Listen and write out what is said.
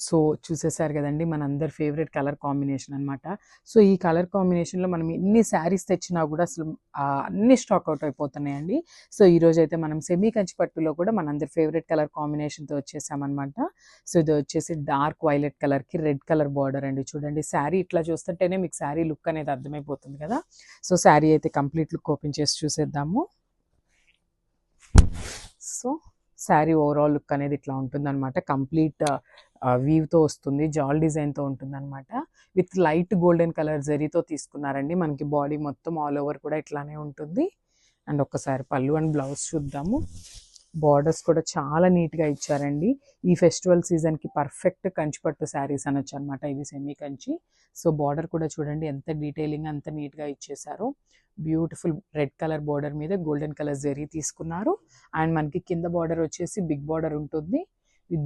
So చూసేసారు కదండి మనందరి favourite colour combination అనమాట. సో ఈ కలర్ కాంబినేషన్లో మనం ఎన్ని శారీస్ తెచ్చినా కూడా అసలు అన్ని స్టాక్ అవుట్ అయిపోతున్నాయండి. సో ఈరోజు అయితే మనం సెమీ కంచి పట్టులో కూడా మనందరి ఫేవరెట్ కలర్ కాంబినేషన్తో వచ్చేసామన్నమాట. సో ఇది వచ్చేసి డార్క్ వైలెట్ కలర్కి రెడ్ కలర్ బార్డర్ అండి. చూడండి శారీ ఇట్లా చూస్తుంటేనే మీకు శారీ లుక్ అనేది అర్థమైపోతుంది కదా. సో శారీ అయితే కంప్లీట్ లుక్ ఓపెన్ చేసి చూసేద్దాము. సో శారీ ఓవరాల్ లుక్ అనేది ఇట్లా ఉంటుందన్నమాట. కంప్లీట్ వీవ్తో వస్తుంది, జాల్ డిజైన్తో ఉంటుందన్నమాట. విత్ లైట్ గోల్డెన్ కలర్ జరీతో తీసుకున్నారండి. మనకి బాడీ మొత్తం ఆల్ ఓవర్ కూడా ఇట్లానే ఉంటుంది. అండ్ ఒక్కసారి పళ్ళు అండ్ బ్లౌజ్ చూద్దాము. బార్డర్స్ కూడా చాలా నీట్గా ఇచ్చారండి. ఈ ఫెస్టివల్ సీజన్కి పర్ఫెక్ట్ కంచిపట్టు శారీస్ అనొచ్చు అనమాట ఇవి సెమీ కంచి. సో బార్డర్ కూడా చూడండి ఎంత డీటెయిలింగ్ అంత నీట్గా ఇచ్చేసారు. బ్యూటిఫుల్ రెడ్ కలర్ బార్డర్ మీద గోల్డెన్ కలర్ జరీ తీసుకున్నారు. అండ్ మనకి కింద బార్డర్ వచ్చేసి బిగ్ బార్డర్ ఉంటుంది విత్